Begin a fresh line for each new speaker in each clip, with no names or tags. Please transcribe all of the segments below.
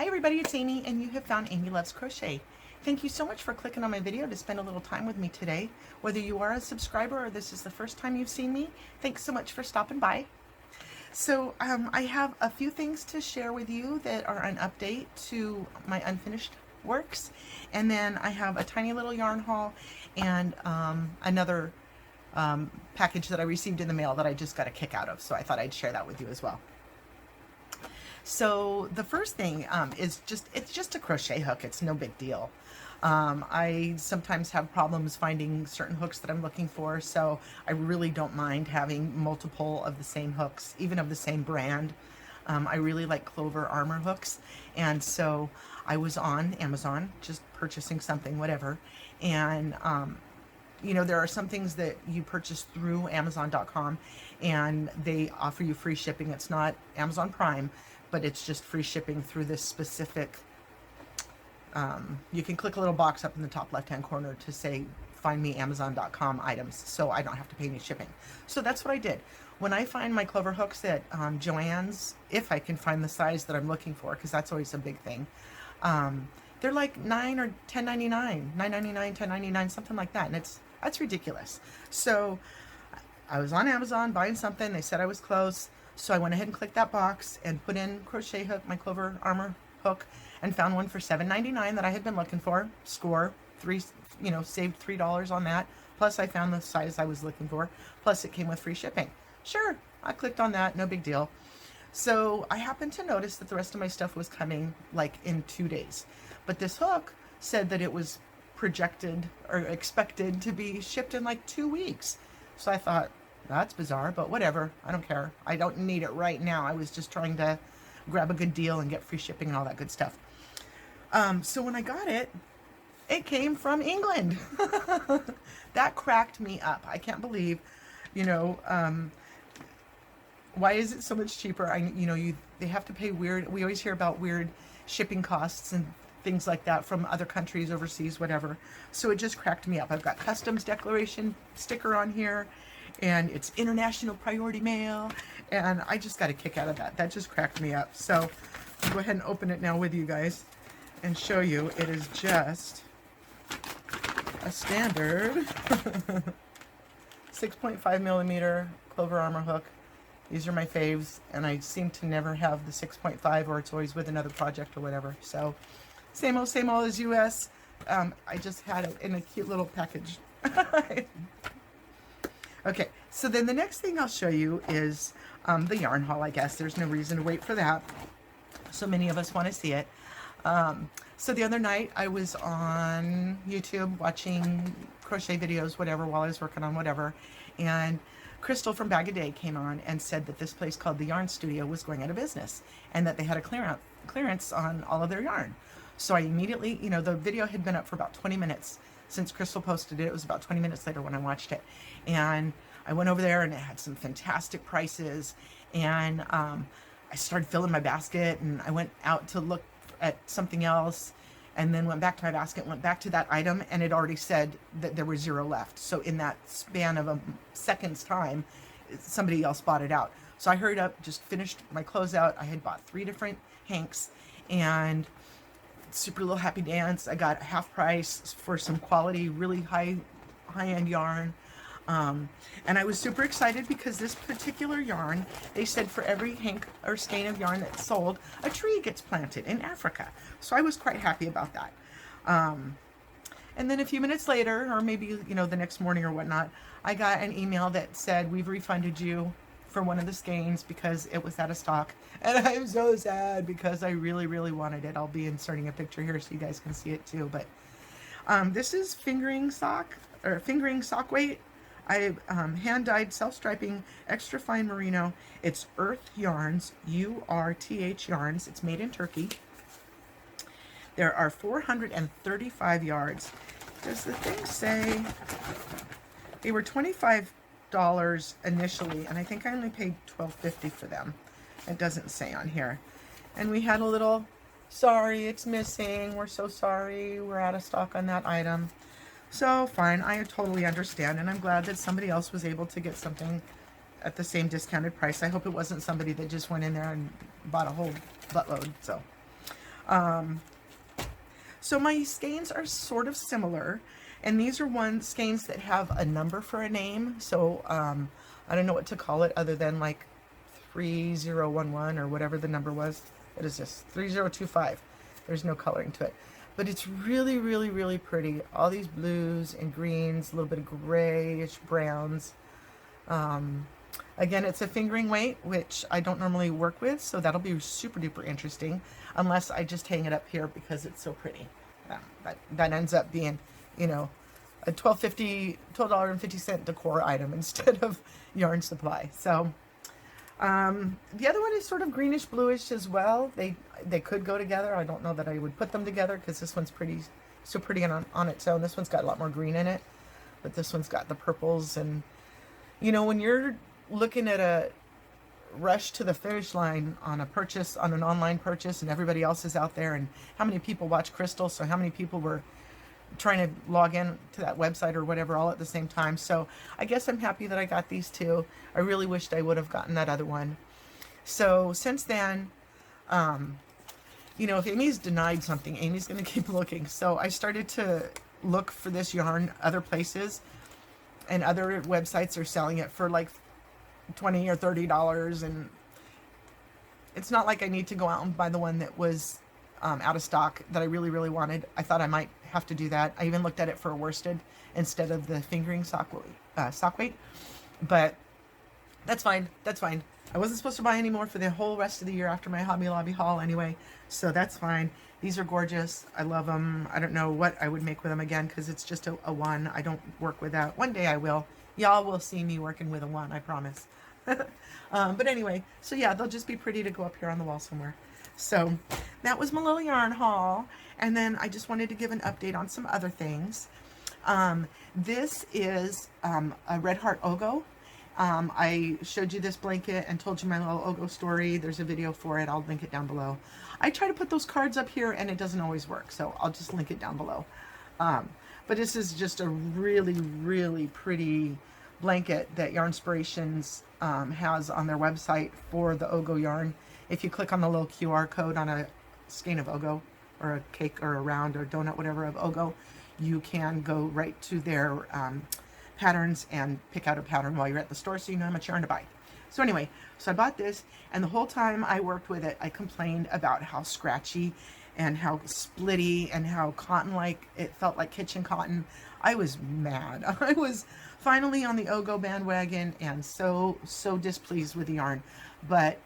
Hi everybody, it's Amy and you have found Amy Loves Crochet. Thank you so much for clicking on my video to spend a little time with me today. Whether you are a subscriber or this is the first time you've seen me, thanks so much for stopping by. So I have a few things to share with you that are an update to my unfinished works. And then I have a tiny little yarn haul and another package that I received in the mail that I just got a kick out of. So I thought I'd share that with you as well. So the first thing is it's just a crochet hook. It's no big deal. I sometimes have problems finding certain hooks that I'm looking for, so I really don't mind having multiple of the same hooks, even of the same brand. I really like Clover Armor hooks, and so I was on Amazon just purchasing something, whatever, and you know, there are some things that you purchase through Amazon.com and they offer you free shipping. It's not Amazon Prime, but it's just free shipping through this specific, you can click a little box up in the top left-hand corner to say, find me Amazon.com items, so I don't have to pay any shipping. So that's what I did. When I find my Clover hooks at Joann's, if I can find the size that I'm looking for, because that's always a big thing, they're like $9 or $10.99, $9.99, $10.99, something like that, and that's ridiculous. So I was on Amazon buying something. They said I was close, so I went ahead and clicked that box and put in Crochet Hook, my Clover Armor hook, and found one for $7.99 that I had been looking for. Score saved $3 on that. Plus I found the size I was looking for. Plus it came with free shipping. Sure, I clicked on that, no big deal. So I happened to notice that the rest of my stuff was coming like in 2 days, but this hook said that it was projected or expected to be shipped in like 2 weeks. So I thought, that's bizarre, but whatever, I don't care. I don't need it right now. I was just trying to grab a good deal and get free shipping and all that good stuff. So when I got it, it came from England. That cracked me up. I can't believe, why is it so much cheaper? They have to pay weird, we always hear about weird shipping costs and things like that from other countries, overseas, whatever. So it just cracked me up. I've got customs declaration sticker on here, and it's international priority mail, and I just got a kick out of that. That just cracked me up. So I'll go ahead and open it now with you guys and show you. It is just a standard 6.5 millimeter Clover Armor hook. These are my faves, and I seem to never have the 6.5, or it's always with another project or whatever. So same old as US. I just had it in a cute little package. Okay, so then the next thing I'll show you is the yarn haul, I guess. There's no reason to wait for that. So many of us want to see it. So the other night I was on YouTube watching crochet videos, whatever, while I was working on whatever, and Crystal from Bag a Day came on and said that this place called the Yarn Studio was going out of business and that they had a clearance on all of their yarn. So I immediately, the video had been up for about 20 minutes since Crystal posted it. It was about 20 minutes later when I watched it. And I went over there and it had some fantastic prices. And I started filling my basket, and I went out to look at something else, and then went back to my basket, went back to that item, and it already said that there were 0 left. So in that span of a second's time, somebody else bought it out. So I hurried up, just finished my closeout. I had bought 3 different hanks, and super little happy dance. I got half price for some quality, really high-end yarn. And I was super excited because this particular yarn, they said for every hank or skein of yarn that's sold, a tree gets planted in Africa. So I was quite happy about that. And then a few minutes later, or maybe, the next morning or whatnot, I got an email that said, we've refunded you for one of the skeins because it was out of stock. And I'm so sad because I really, really wanted it. I'll be inserting a picture here so you guys can see it too. But this is fingering sock weight. I hand-dyed self-striping extra fine merino. It's Earth Yarns, URTH Yarns. It's made in Turkey. There are 435 yards. Does the thing say they were $25 initially, and I think I only paid $12.50 for them. It doesn't say on here. And we had a little, sorry, it's missing. We're so sorry. We're out of stock on that item. So fine, I totally understand, and I'm glad that somebody else was able to get something at the same discounted price. I hope it wasn't somebody that just went in there and bought a whole buttload. So So my skeins are sort of similar, and these are skeins that have a number for a name. So I don't know what to call it other than like 3011 or whatever the number was. It is just 3025. There's no coloring to it. But it's really, really, really pretty. All these blues and greens, a little bit of grayish browns. Again, it's a fingering weight, which I don't normally work with, so that'll be super duper interesting, unless I just hang it up here because it's so pretty. That ends up being, you know, a $12.50 decor item instead of yarn supply. So the other one is sort of greenish bluish as well. They could go together. I don't know that I would put them together because this one's so pretty on its own. This one's got a lot more green in it, but this one's got the purples. And you know, when you're looking at a rush to the finish line on an online purchase, and everybody else is out there, and how many people watch Crystal, so how many people were trying to log in to that website or whatever all at the same time. So I guess I'm happy that I got these two. I really wished I would have gotten that other one. So since then, you know, if Amy's denied something, Amy's going to keep looking. So I started to look for this yarn other places, and other websites are selling it for like $20 or $30, and it's not like I need to go out and buy the one that was out of stock that I really, really wanted. I thought I might have to do that. I even looked at it for a worsted instead of the fingering sock weight, but that's fine. That's fine. I wasn't supposed to buy any more for the whole rest of the year after my Hobby Lobby haul anyway, so that's fine. These are gorgeous. I love them. I don't know what I would make with them again because it's just a one. I don't work with that. One day I will. Y'all will see me working with a one, I promise. But anyway, so yeah, they'll just be pretty to go up here on the wall somewhere. So that was my little yarn haul. And then I just wanted to give an update on some other things. This is a Red Heart Ogo. I showed you this blanket and told you my little Ogo story. There's a video for it. I'll link it down below. I try to put those cards up here and it doesn't always work, so I'll just link it down below. But this is just a really, really pretty blanket that Yarnspirations has on their website for the Ogo yarn. If you click on the little QR code on a skein of Ogo, or a cake or a round or donut, whatever of Ogo, you can go right to their patterns and pick out a pattern while you're at the store, so you know how much yarn to buy. So anyway, so I bought this, and the whole time I worked with it, I complained about how scratchy and how splitty and how cotton-like it felt, like kitchen cotton. I was mad. I was finally on the Ogo bandwagon and so displeased with the yarn. But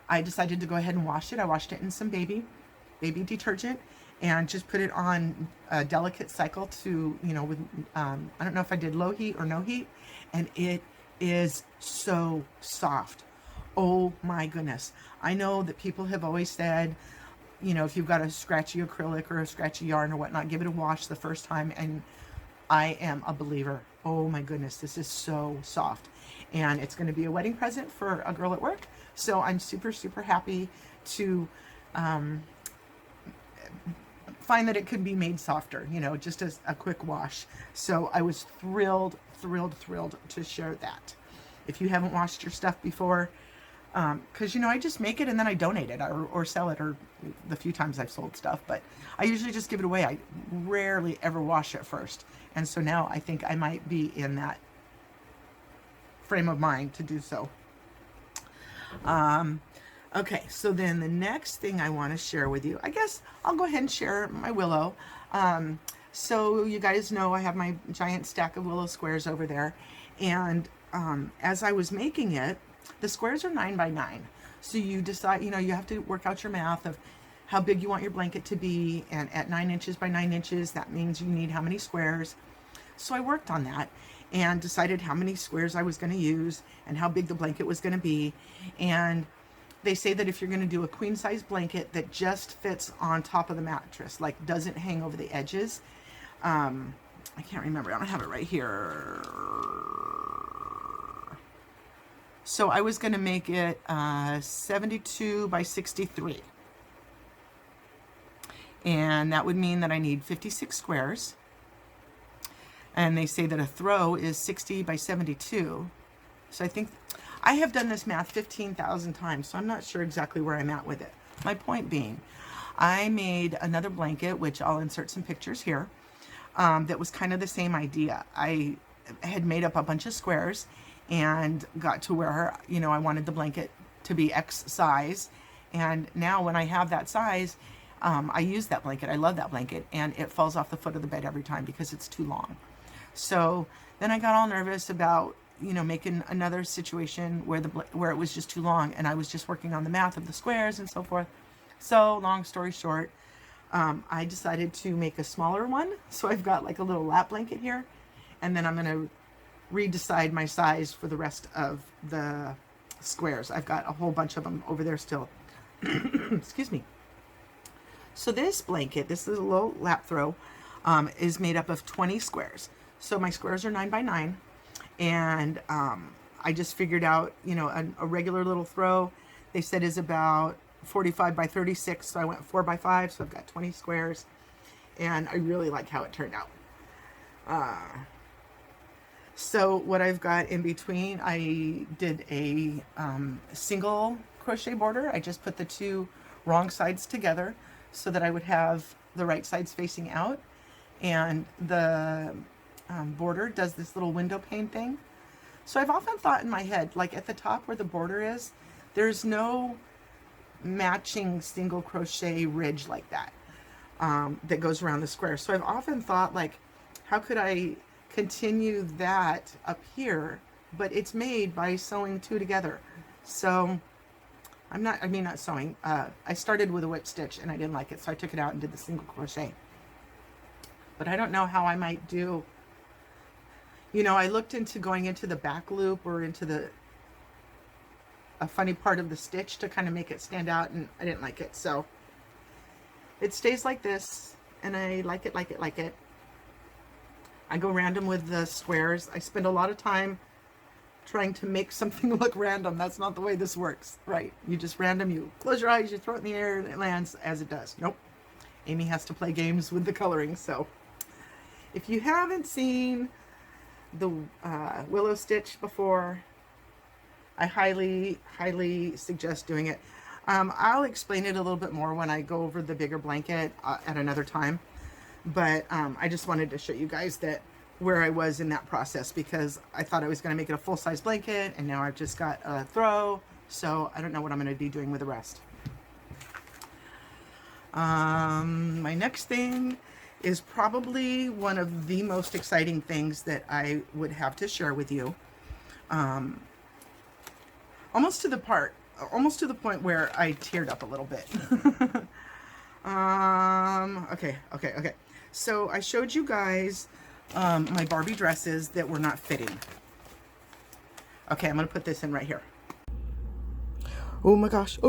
I decided to go ahead and wash it. I washed it in some baby detergent and just put it on a delicate cycle to, you know, with, I don't know if I did low heat or no heat, and it is so soft. Oh my goodness. I know that people have always said, you know, if you've got a scratchy acrylic or a scratchy yarn or whatnot, give it a wash the first time, and I am a believer. Oh my goodness, this is so soft. And it's going to be a wedding present for a girl at work, so I'm super happy to find that it could be made softer, you know, just as a quick wash. So I was thrilled to share that. If you haven't washed your stuff before, because, you know, I just make it and then I donate it or sell it, or the few times I've sold stuff, but I usually just give it away. I rarely ever wash it first. And so now I think I might be in that frame of mind to do so. Okay, so then the next thing I want to share with you, I guess I'll go ahead and share my willow. So you guys know I have my giant stack of willow squares over there, and as I was making it, the squares are 9 by 9. So you decide, you know, you have to work out your math of how big you want your blanket to be, and at 9 inches by 9 inches, that means you need how many squares. So I worked on that and decided how many squares I was going to use and how big the blanket was going to be. And they say that if you're going to do a queen size blanket that just fits on top of the mattress, like doesn't hang over the edges, I can't remember, I don't have it right here. So I was going to make it 72 by 63. And that would mean that I need 56 squares. And they say that a throw is 60 by 72. So I think I have done this math 15,000 times, so I'm not sure exactly where I'm at with it. My point being, I made another blanket, which I'll insert some pictures here, that was kind of the same idea. I had made up a bunch of squares and got to where, you know, I wanted the blanket to be X size. And now when I have that size, I use that blanket. I love that blanket, and it falls off the foot of the bed every time because it's too long. So then I got all nervous about, you know, making another situation where it was just too long, and I was just working on the math of the squares and so forth. So long story short, I decided to make a smaller one. So I've got like a little lap blanket here, and then I'm going to redecide my size for the rest of the squares. I've got a whole bunch of them over there still. Excuse me. So this blanket, this is a little lap throw, is made up of 20 squares. So my squares are 9 by 9. And I just figured out, you know, a regular little throw, they said, is about 45 by 36. So I went 4 by 5. So I've got 20 squares. And I really like how it turned out. So what I've got in between, I did a single crochet border. I just put the two wrong sides together so that I would have the right sides facing out. And the border does this little window pane thing. So I've often thought in my head, like at the top where the border is, there's no matching single crochet ridge like that that goes around the square. So I've often thought, like, how could I continue that up here? But it's made by sewing two together. So not sewing. I started with a whip stitch and I didn't like it, so I took it out and did the single crochet. But I don't know how I might do. You know, I looked into going into the back loop or into a funny part of the stitch to kind of make it stand out, and I didn't like it. So it stays like this, and I like it. I go random with the squares. I spend a lot of time trying to make something look random. That's not the way this works, right? You just random, you close your eyes, you throw it in the air, and it lands as it does. Nope. Amy has to play games with the coloring. So if you haven't seen the willow stitch before, I highly suggest doing it. I'll explain it a little bit more when I go over the bigger blanket at another time, but I just wanted to show you guys that where I was in that process, because I thought I was going to make it a full-size blanket, and now I've just got a throw, so I don't know what I'm going to be doing with the rest. My next thing is probably one of the most exciting things that I would have to share with you. Almost to the point where I teared up a little bit. Okay. So I showed you guys my Barbie dresses that were not fitting. Okay, I'm gonna put this in right here. Oh my gosh,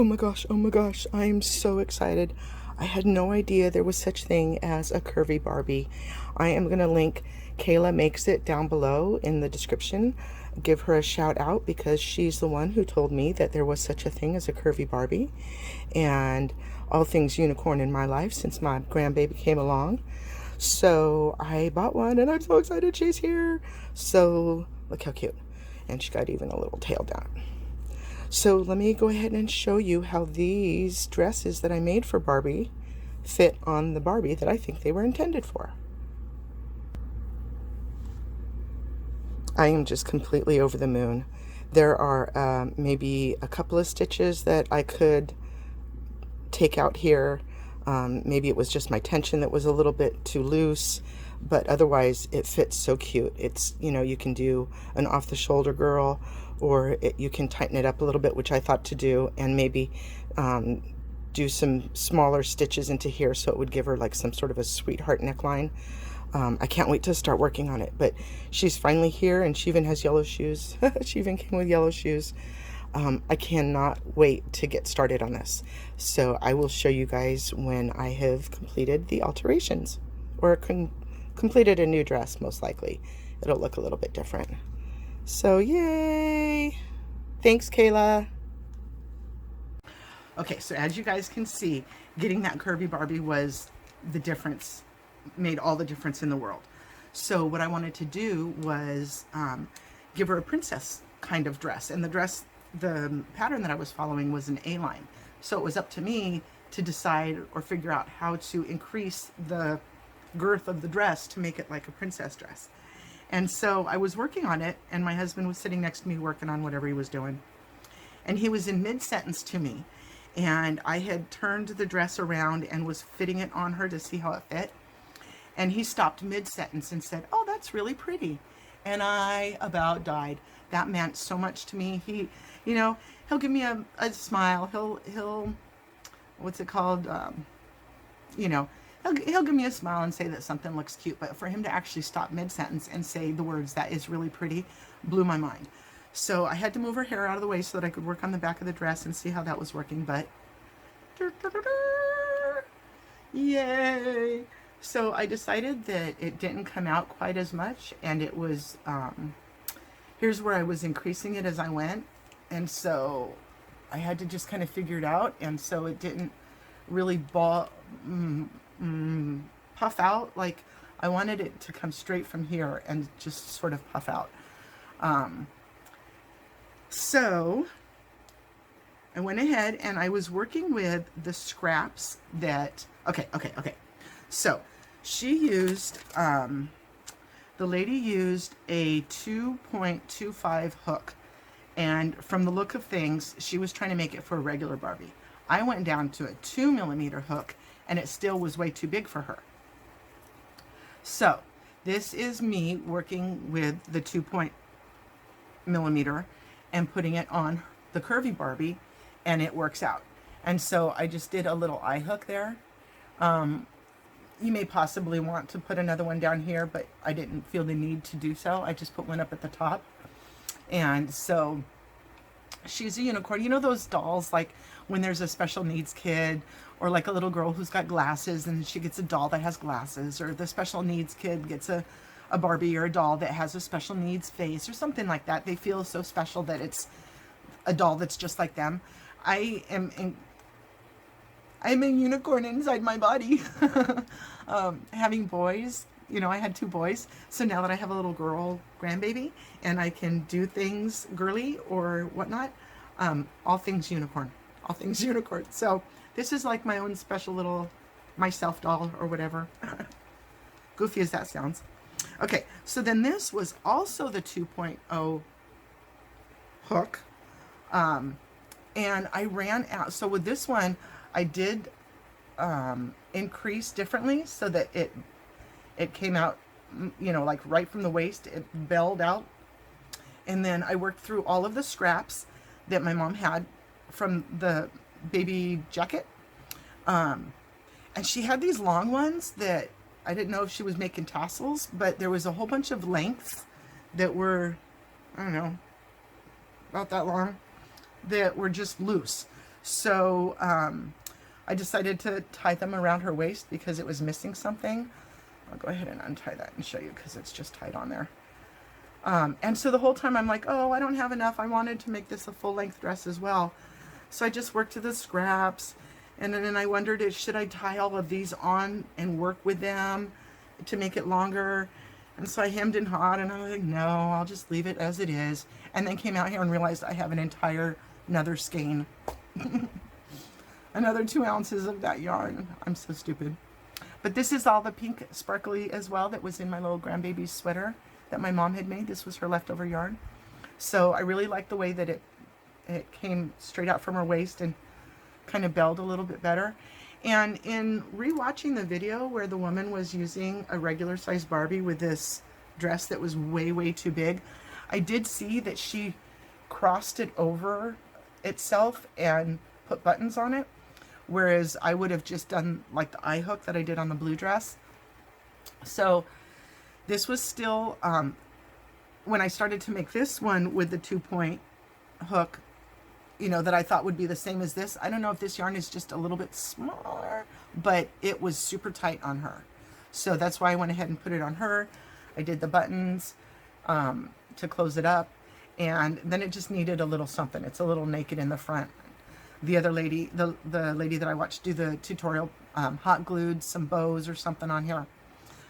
I am so excited. I had no idea there was such thing as a curvy Barbie. I am going to link Kayla Makes It down below in the description. Give her a shout out because she's the one who told me that there was such a thing as a curvy Barbie. And all things unicorn in my life since my grandbaby came along. So I bought one and I'm so excited she's here. So look how cute. And she got even a little tail down. So let me go ahead and show you how these dresses that I made for Barbie fit on the Barbie that I think they were intended for. I am just completely over the moon. There are maybe a couple of stitches that I could take out here. Maybe it was just my tension that was a little bit too loose, but otherwise it fits so cute. It's, you know, you can do an off the shoulder girl, or you can tighten it up a little bit, which I thought to do, and maybe do some smaller stitches into here so it would give her like some sort of a sweetheart neckline. I can't wait to start working on it, but she's finally here and she even has yellow shoes. She even came with yellow shoes. I cannot wait to get started on this. So I will show you guys when I have completed the alterations, or completed a new dress. Most likely it'll look a little bit different. So yay! Thanks, Kayla. Okay, so as you guys can see, getting that curvy Barbie was the difference, made all the difference in the world. So what I wanted to do was give her a princess kind of dress, and the pattern that I was following was an A-line. So it was up to me to decide or figure out how to increase the girth of the dress to make it like a princess dress. And so I was working on it, and my husband was sitting next to me working on whatever he was doing. And he was in mid-sentence to me, and I had turned the dress around and was fitting it on her to see how it fit. And he stopped mid-sentence and said, "Oh, that's really pretty." And I about died. That meant so much to me. He, you know, he'll give me a smile. He'll, what's it called? You know, he'll give me a smile and say that something looks cute. But for him to actually stop mid-sentence and say the words, "That is really pretty," blew my mind. So I had to move her hair out of the way so that I could work on the back of the dress and see how that was working. But, yay! So I decided that it didn't come out quite as much, and it was, here's where I was increasing it as I went. And so I had to just kind of figure it out. And so it didn't really puff out. Like, I wanted it to come straight from here and just sort of puff out. So I went ahead and I was working with the scraps that, okay. So she used, the lady used a 2.25 hook. And from the look of things, she was trying to make it for a regular Barbie. I went down to a 2mm hook, and it still was way too big for her. So this is me working with the 2mm and putting it on the curvy Barbie, and it works out. And so I just did a little eye hook there. You may possibly want to put another one down here, but I didn't feel the need to do so. I just put one up at the top. And so she's a unicorn. You know those dolls, like when there's a special needs kid, or like a little girl who's got glasses and she gets a doll that has glasses, or the special needs kid gets a Barbie or a doll that has a special needs face or something like that. They feel so special that it's a doll that's just like them. I'm a unicorn inside my body. Having boys, you know, I had 2 boys. So now that I have a little girl grandbaby and I can do things girly or whatnot, all things unicorn. All things unicorn. So this is like my own special little myself doll or whatever. Goofy as that sounds. Okay, so then this was also the 2.0 hook. And I ran out. So with this one, I did increase differently so that it came out, you know, like right from the waist. It belled out. And then I worked through all of the scraps that my mom had from the baby jacket. And she had these long ones that I didn't know if she was making tassels, but there was a whole bunch of lengths that were, I don't know, about that long, that were just loose. So I decided to tie them around her waist because it was missing something. I'll go ahead and untie that and show you because it's just tied on there. And so the whole time I'm like, oh, I don't have enough. I wanted to make this a full-length dress as well. So I just worked to the scraps. And then I wondered, should I tie all of these on and work with them to make it longer? And so I hemmed and hawed, and I was like, no, I'll just leave it as it is. And then came out here and realized I have another skein. Another 2 ounces of that yarn. I'm so stupid. But this is all the pink sparkly as well that was in my little grandbaby's sweater that my mom had made. This was her leftover yarn. So I really like the way that it came straight out from her waist and kind of belled a little bit better. And in rewatching the video where the woman was using a regular size Barbie with this dress that was way, way too big, I did see that she crossed it over itself and put buttons on it, whereas I would have just done like the eye hook that I did on the blue dress. So this was still, when I started to make this one with the 2-point hook, you know, that I thought would be the same as this. I don't know if this yarn is just a little bit smaller, but it was super tight on her. So that's why I went ahead and put it on her. I did the buttons to close it up, and then it just needed a little something. It's a little naked in the front. The other lady, the lady that I watched do the tutorial, hot glued some bows or something on here.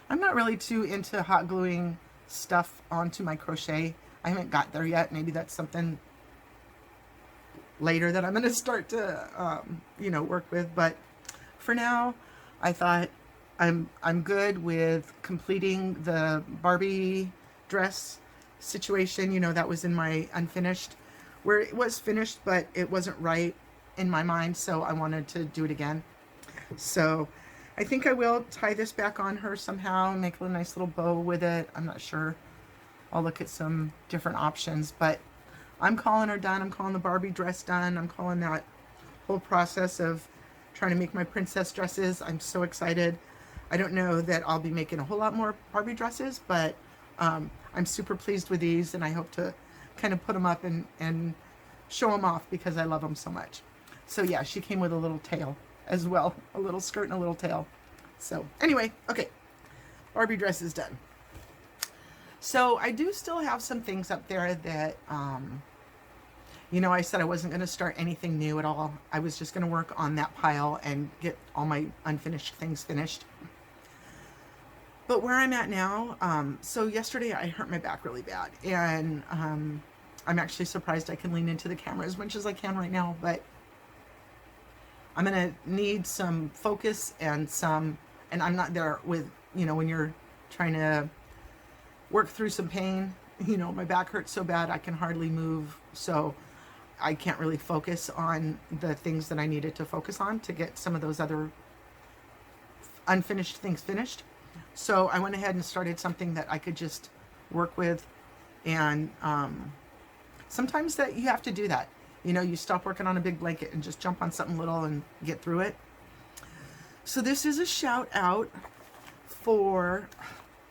I'm not really too into hot gluing stuff onto my crochet. I haven't got there yet. Maybe that's something later that I'm going to start to, you know, work with. But for now. I thought I'm good with completing the Barbie dress situation. You know, that was in my unfinished, where it was finished, but it wasn't right in my mind, so I wanted to do it again. So I think I will tie this back on her somehow and make a nice little bow with it. I'm not sure. I'll look at some different options, but I'm calling her done. I'm calling the Barbie dress done. I'm calling that whole process of trying to make my princess dresses. I'm so excited. I don't know that I'll be making a whole lot more Barbie dresses, but I'm super pleased with these, and I hope to kind of put them up and show them off because I love them so much. So yeah, she came with a little tail as well, a little skirt and a little tail. So anyway, okay, Barbie dress is done. So I do still have some things up there that, you know, I said I wasn't going to start anything new at all. I was just going to work on that pile and get all my unfinished things finished. But where I'm at now, so yesterday I hurt my back really bad, and I'm actually surprised I can lean into the camera as much as I can right now, but I'm going to need some focus and I'm not there with, you know, when you're trying to work through some pain. You know, my back hurts so bad I can hardly move, so I can't really focus on the things that I needed to focus on to get some of those other unfinished things finished. So I went ahead and started something that I could just work with, and sometimes that you have to do that. You know, you stop working on a big blanket and just jump on something little and get through it. So this is a shout out for,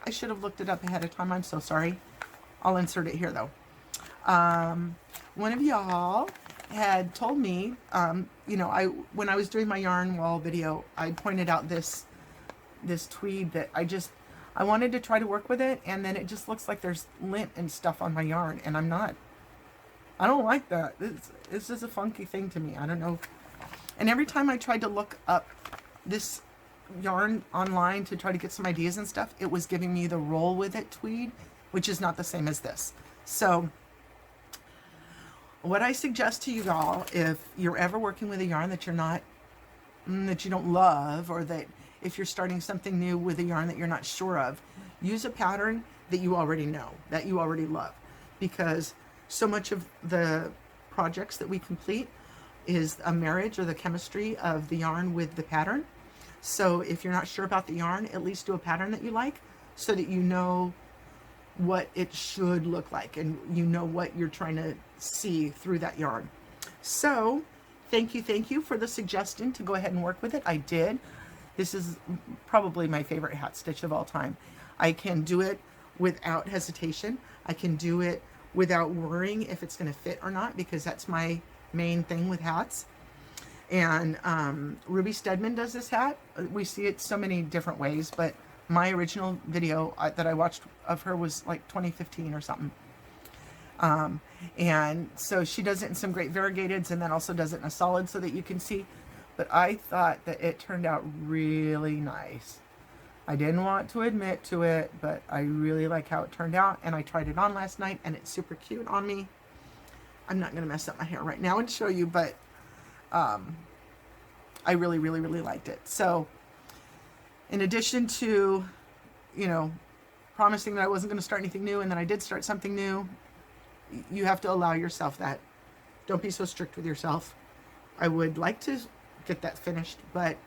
I should have looked it up ahead of time. I'm so sorry. I'll insert it here though. One of y'all had told me, you know, when I was doing my yarn wall video, I pointed out this tweed that I wanted to try to work with it, and then it just looks like there's lint and stuff on my yarn, and I don't like that. It's just a funky thing to me. I don't know. And every time I tried to look up this yarn online to try to get some ideas and stuff, it was giving me the roll with it tweed, which is not the same as this. So what I suggest to you all, if you're ever working with a yarn that you're not, that you don't love, or that if you're starting something new with a yarn that you're not sure of, use a pattern that you already know, that you already love, because so much of the projects that we complete is a marriage or the chemistry of the yarn with the pattern. So if you're not sure about the yarn, at least do a pattern that you like, so that you know what it should look like and you know what you're trying to see through that yarn. So thank you for the suggestion to go ahead and work with it. I did. This is probably my favorite hat stitch of all time. I can do it without hesitation. I can do it without worrying if it's going to fit or not, because that's my main thing with hats. And Ruby Stedman does this hat. We see it so many different ways, but my original video that I watched of her was like 2015 or something. And so she does it in some great variegateds, and then also does it in a solid so that you can see. But I thought that it turned out really nice. I didn't want to admit to it, but I really like how it turned out, and I tried it on last night, and it's super cute on me. I'm not going to mess up my hair right now and show you, but I really liked it. So in addition to, you know, promising that I wasn't going to start anything new, and then I did start something new, you have to allow yourself that. Don't be so strict with yourself. I would like to get that finished, but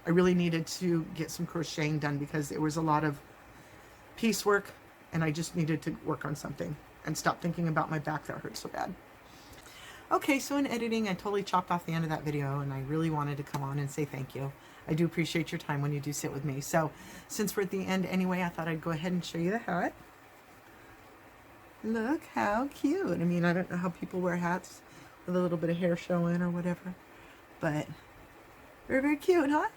I really needed to get some crocheting done because there was a lot of piecework, and I just needed to work on something and stop thinking about my back that hurt so bad. Okay, so in editing, I totally chopped off the end of that video, and I really wanted to come on and say thank you. I do appreciate your time when you do sit with me. So since we're at the end anyway, I thought I'd go ahead and show you the hat. Look how cute. I mean, I don't know how people wear hats with a little bit of hair showing or whatever, but very cute, huh?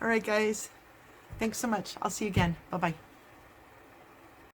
All right, guys. Thanks so much. I'll see you again. Bye-bye.